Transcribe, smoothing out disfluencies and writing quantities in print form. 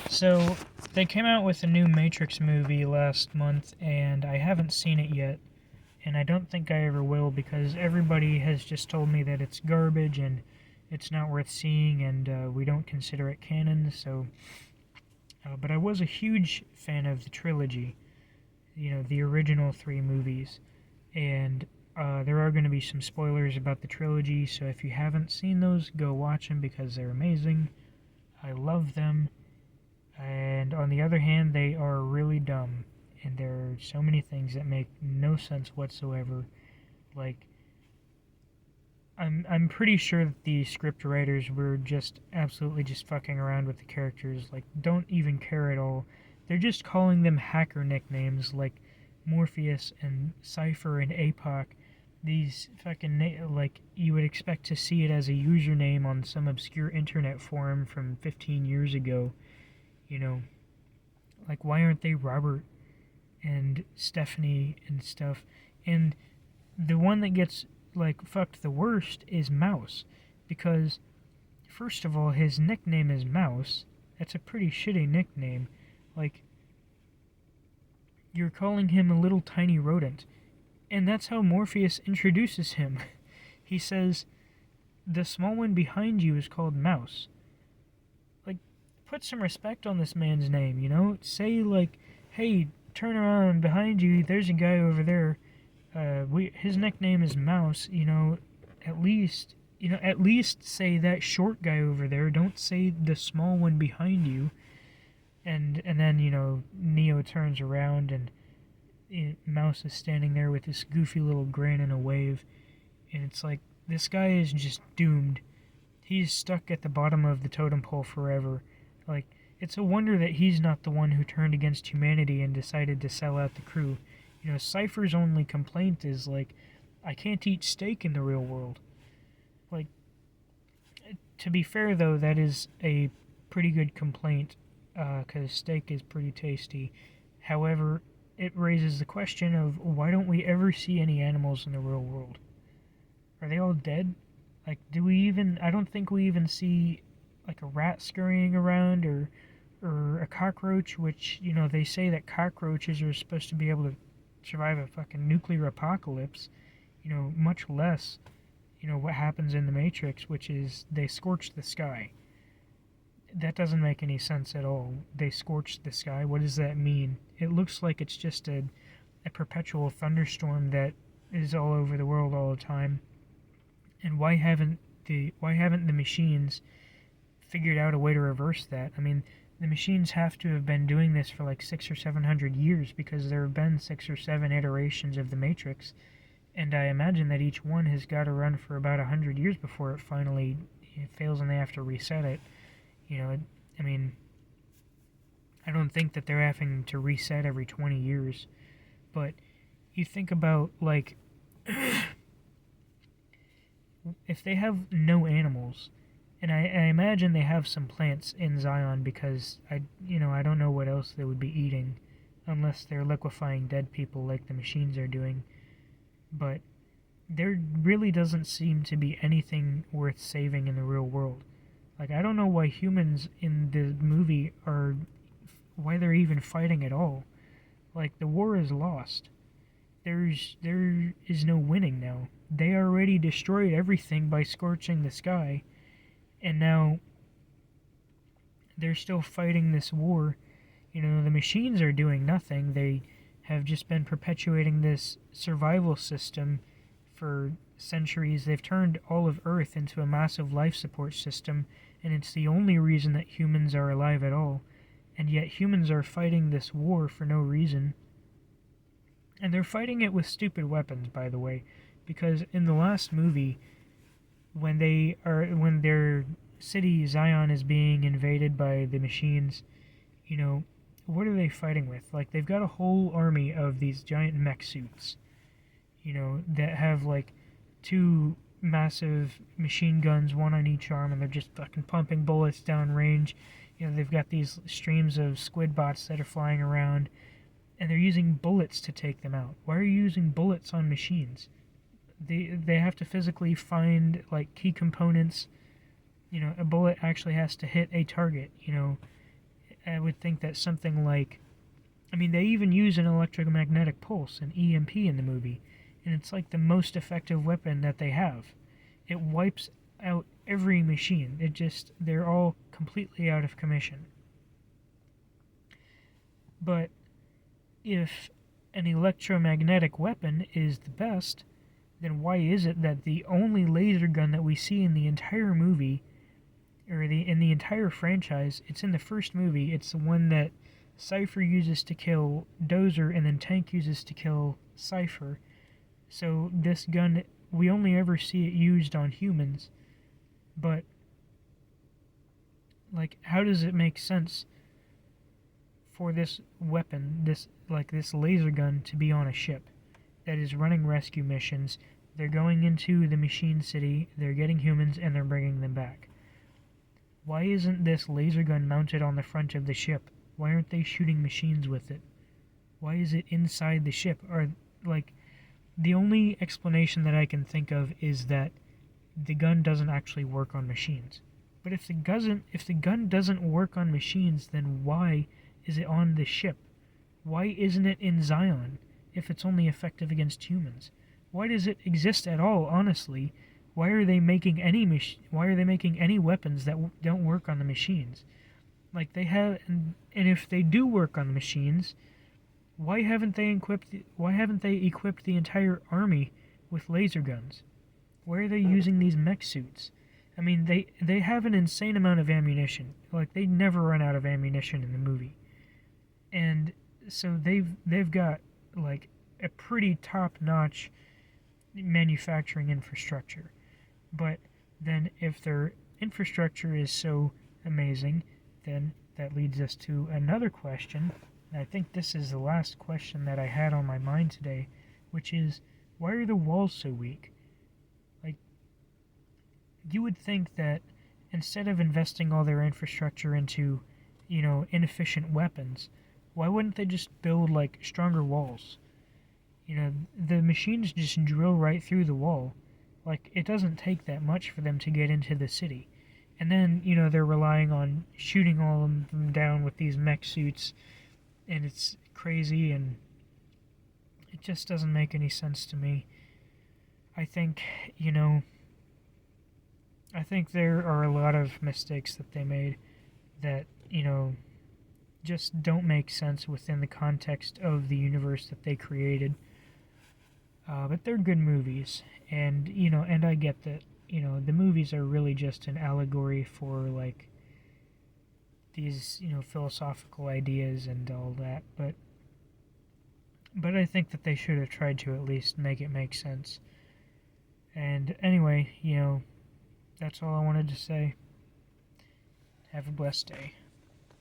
So, they came out with a new Matrix movie last month, and I haven't seen it yet. And I don't think I ever will because everybody has just told me that it's garbage and it's not worth seeing, and we don't consider it canon. But I was a huge fan of the trilogy, the original three movies. And there are going to be some spoilers about the trilogy, so if you haven't seen those, go watch them because they're amazing. I love them. And on the other hand, they are really dumb. And there are so many things that make no sense whatsoever. Like, I'm pretty sure that the script writers were just absolutely just fucking around with the characters. Like, don't even care at all. They're just calling them hacker nicknames like Morpheus and Cypher and APOC. These fucking, like, you would expect to see it as a username on some obscure internet forum from 15 years ago. You know, like, why aren't they Robert and Stephanie and stuff? And the one that gets, like, fucked the worst is Mouse. Because, first of all, his nickname is Mouse. That's a pretty shitty nickname. Like, you're calling him a little tiny rodent. And that's how Morpheus introduces him. He says, the small one behind you is called Mouse. Like, put some respect on this man's name, you know? Say, like, hey, turn around behind you, there's a guy over there. His nickname is Mouse, at least, at least say that short guy over there. Don't say the small one behind you. And then, Neo turns around and Mouse is standing there with this goofy little grin and a wave. And it's like, this guy is just doomed. He's stuck at the bottom of the totem pole forever. Like, it's a wonder that he's not the one who turned against humanity and decided to sell out the crew. Cypher's only complaint is, like, I can't eat steak in the real world. Like, to be fair, though, that is a pretty good complaint, because steak is pretty tasty. However, it raises the question of why don't we ever see any animals in the real world? Are they all dead? Like, do we even? I don't think we even see, like, a rat scurrying around or a cockroach, which, they say that cockroaches are supposed to be able to survive a fucking nuclear apocalypse, much less, what happens in the Matrix, which is they scorch the sky. That doesn't make any sense at all. They scorched the sky. What does that mean? It looks like it's just a perpetual thunderstorm that is all over the world all the time. And why haven't the machines figured out a way to reverse that? I mean, the machines have to have been doing this for like 6 or 700 years because there have been 6 or 7 iterations of the Matrix, and I imagine that each one has got to run for about 100 years before it finally fails and they have to reset it. I mean, I don't think that they're having to reset every 20 years, but you think about, like, if they have no animals, and I imagine they have some plants in Zion because I don't know what else they would be eating unless they're liquefying dead people like the machines are doing. But there really doesn't seem to be anything worth saving in the real world. Like, I don't know why humans in the movie why they're even fighting at all. Like, the war is lost. There is no winning now. They already destroyed everything by scorching the sky, and now they're still fighting this war. The machines are doing nothing. They have just been perpetuating this survival system for centuries. They've turned all of Earth into a massive life support system, and it's the only reason that humans are alive at all. And yet humans are fighting this war for no reason. And they're fighting it with stupid weapons, by the way, because in the last movie, when their city Zion is being invaded by the machines, you know, what are they fighting with? Like, they've got a whole army of these giant mech suits, that have like two massive machine guns, one on each arm, and they're just fucking pumping bullets down range. They've got these streams of squid bots that are flying around, and they're using bullets to take them out. Why are you using bullets on machines? They have to physically find, like, key components. A bullet actually has to hit a target. I would think that something like, I mean, they even use an electromagnetic pulse, an EMP, in the movie, and it's like the most effective weapon that they have. It wipes out every machine. They're all completely out of commission. But if an electromagnetic weapon is the best, then why is it that the only laser gun that we see in the entire movie, or in the entire franchise, it's in the first movie, it's the one that Cypher uses to kill Dozer, and then Tank uses to kill Cypher. So this gun, we only ever see it used on humans. But, like, how does it make sense for this weapon, this laser gun, to be on a ship that is running rescue missions? They're going into the machine city, they're getting humans, and they're bringing them back. Why isn't this laser gun mounted on the front of the ship? Why aren't they shooting machines with it? Why is it inside the ship? Or, like, the only explanation that I can think of is that the gun doesn't actually work on machines. But if the gun doesn't work on machines, then why is it on the ship? Why isn't it in Zion if it's only effective against humans? Why does it exist at all, honestly? Why are they making any weapons that don't work on the machines? Like, they have, and if they do work on the machines, why haven't they equipped the entire army with laser guns? Why are they using these mech suits? I mean, they have an insane amount of ammunition. Like, they never run out of ammunition in the movie. And so they've got, like, a pretty top-notch manufacturing infrastructure. But then if their infrastructure is so amazing, then that leads us to another question. And I think this is the last question that I had on my mind today, which is, why are the walls so weak? Like, you would think that instead of investing all their infrastructure into, inefficient weapons, why wouldn't they just build, like, stronger walls? The machines just drill right through the wall. Like, it doesn't take that much for them to get into the city. And then, they're relying on shooting all of them down with these mech suits, and it's crazy, and it just doesn't make any sense to me. I think there are a lot of mistakes that they made that, just don't make sense within the context of the universe that they created. But they're good movies, and I get that, the movies are really just an allegory for, like, these, philosophical ideas and all that, but I think that they should have tried to at least make it make sense. And anyway, that's all I wanted to say. Have a blessed day.